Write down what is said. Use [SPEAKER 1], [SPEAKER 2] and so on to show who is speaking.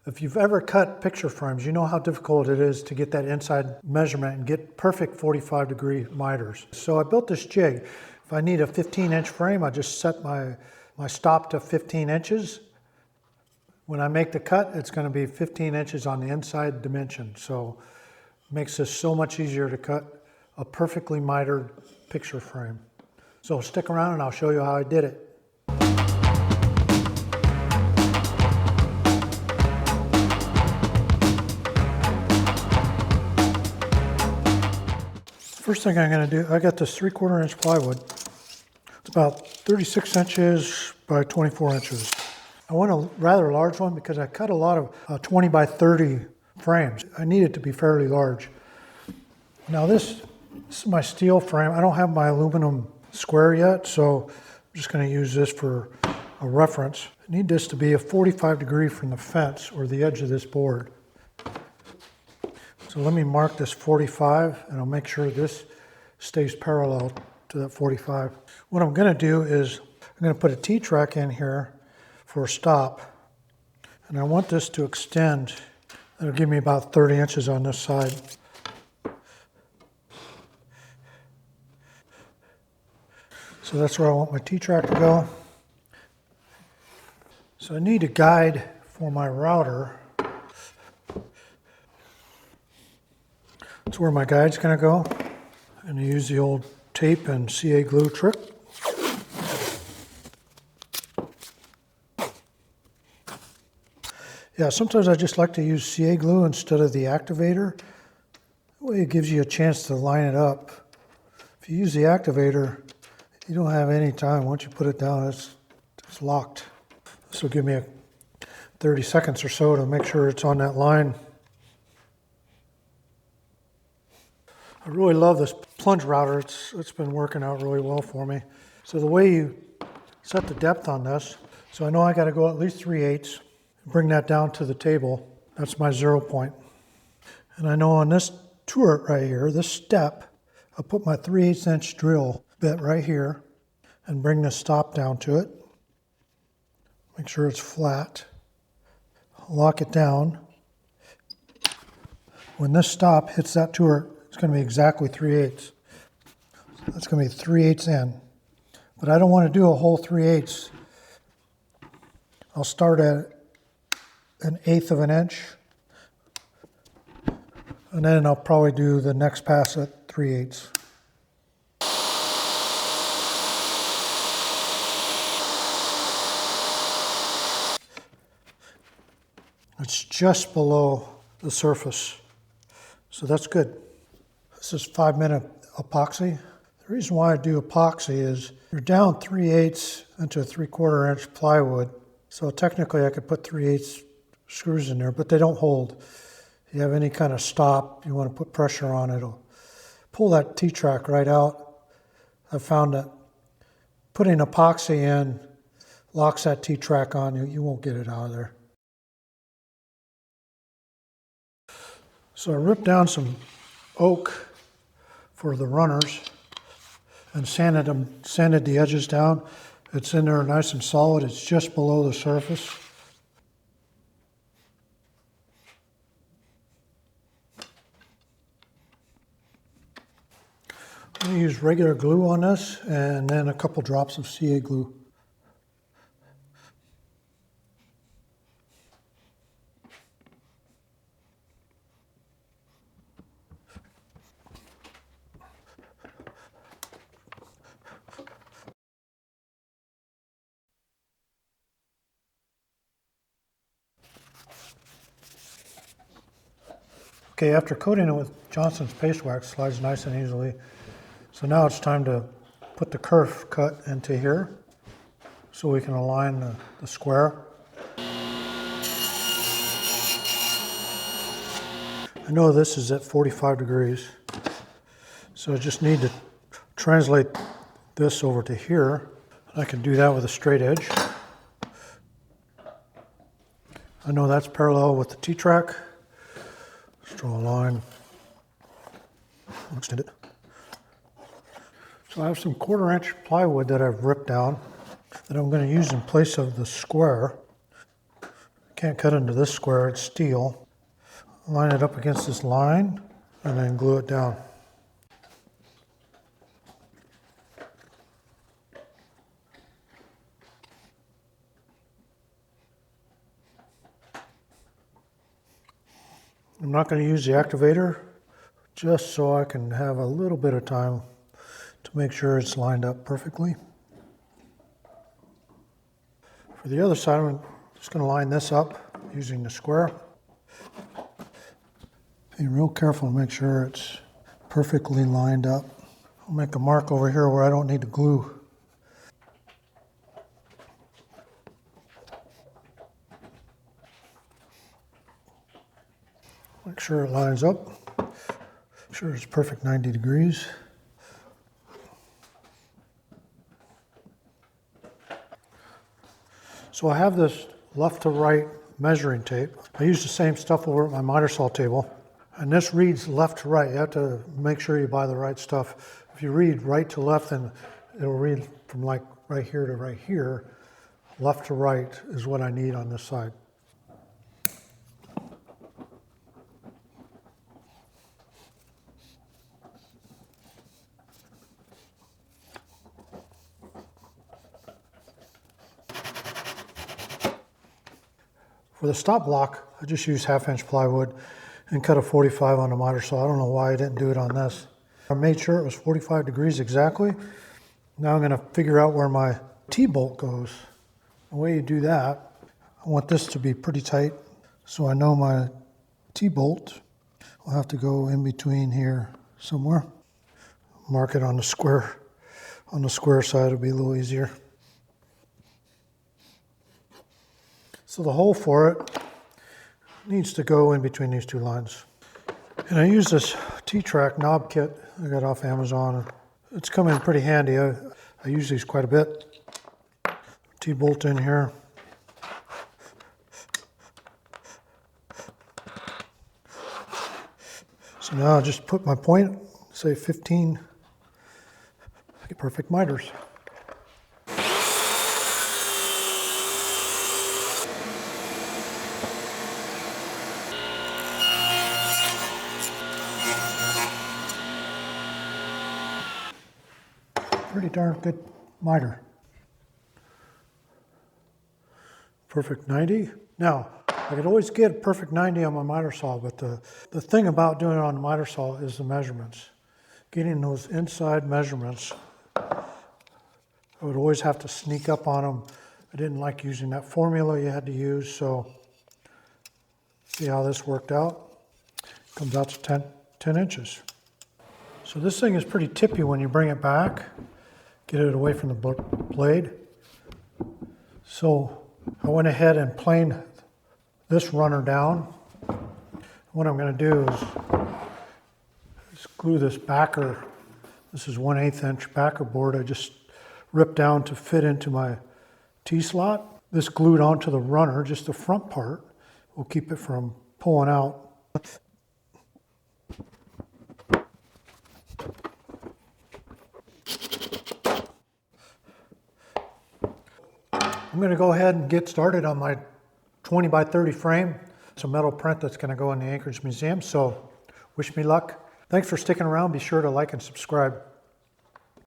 [SPEAKER 1] If you've ever cut picture frames, you know how difficult it is to get that inside measurement and get perfect 45-degree miters. So I built this jig. If I need a 15-inch frame, I just set my stop to 15 inches. When I make the cut, it's going to be 15 inches on the inside dimension. So it makes this so much easier to cut a perfectly mitered picture frame. So stick around and I'll show you how I did it. First thing I'm going to do, I got this 3/4 inch plywood. It's about 36 inches by 24 inches. I want a rather large one because I cut a lot of 20 by 30 frames. I need it to be fairly large. Now this is my steel frame. I don't have my aluminum square yet, so I'm just going to use this for a reference. I need this to be a 45 degree from the fence or the edge of this board. So let me mark this 45 and I'll make sure this stays parallel to that 45. What I'm going to do is I'm going to put a T-track in here for a stop. And I want this to extend. That'll give me about 30 inches on this side. So that's where I want my T-track to go. So I need a guide for my router. That's where my guide's going to go. I'm going to use the old tape and CA glue trick. Yeah, sometimes I just like to use CA glue instead of the activator. That way it gives you a chance to line it up. If you use the activator, you don't have any time. Once you put it down, it's locked. This will give me 30 seconds or so to make sure it's on that line. I really love this plunge router. It's been working out really well for me. So the way you set the depth on this, so I know I got to go at least 3/8, bring that down to the table. That's my 0 point. And I know on this turret right here, this step, I'll put my 3/8 inch drill bit right here and bring the stop down to it. Make sure it's flat. Lock it down. When this stop hits that turret, it's going to be exactly 3/8. So that's going to be 3/8 in. But I don't want to do a whole 3/8. I'll start at 1/8 of an inch. And then I'll probably do the next pass at 3/8. It's just below the surface. So that's good. This is 5-minute epoxy. The reason why I do epoxy is you're down 3/8 into a 3/4 inch plywood. So technically I could put 3/8 screws in there, but they don't hold. If you have any kind of stop, you want to put pressure on it, it'll pull that T-track right out. I found that putting epoxy in locks that T-track on you. You won't get it out of there. So I ripped down some oak for the runners and sanded the edges down. It's in there nice and solid. It's just below the surface. I'm going to use regular glue on this and then a couple drops of CA glue. Okay, after coating it with Johnson's paste wax, it slides nice and easily. So now it's time to put the kerf cut into here so we can align the square. I know this is at 45 degrees, so I just need to translate this over to here. I can do that with a straight edge. I know that's parallel with the T-track. Let's draw a line. I'll extend it. So I have some 1/4 inch plywood that I've ripped down that I'm going to use in place of the square. Can't cut into this square, it's steel. Line it up against this line and then glue it down. I'm not going to use the activator just so I can have a little bit of time to make sure it's lined up perfectly. For the other side, I'm just going to line this up using the square. Be real careful to make sure it's perfectly lined up. I'll make a mark over here where I don't need to glue. Make sure it lines up. Make sure it's perfect 90 degrees. So I have this left to right measuring tape. I use the same stuff over at my miter saw table. And this reads left to right. You have to make sure you buy the right stuff. If you read right to left, then it'll read from like right here to right here. Left to right is what I need on this side. For the stop block, I just used 1/2-inch plywood and cut a 45 on the miter saw. I don't know why I didn't do it on this. I made sure it was 45 degrees exactly. Now I'm going to figure out where my T-bolt goes. The way you do that, I want this to be pretty tight, so I know my T-bolt will have to go in between here somewhere. Mark it on the square. On the square side, it'll be a little easier. So the hole for it needs to go in between these two lines. And I use this T-Track knob kit I got off Amazon. It's come in pretty handy. I use these quite a bit. T-bolt in here. So now I'll just put my point, say 15, get perfect miters. Pretty darn good miter. Perfect 90. Now, I could always get a perfect 90 on my miter saw, but the thing about doing it on the miter saw is the measurements. Getting those inside measurements, I would always have to sneak up on them. I didn't like using that formula you had to use, so see how this worked out? Comes out to 10 inches. So this thing is pretty tippy when you bring it back. Get it away from the blade. So I went ahead and planed this runner down. What I'm going to do is glue this backer. This is 1/8 inch backer board. I just ripped down to fit into my T-slot. This glued onto the runner, just the front part, will keep it from pulling out. I'm going to go ahead and get started on my 20 by 30 frame. It's a metal print that's going to go in the Anchorage Museum, so wish me luck. Thanks for sticking around. Be sure to like and subscribe.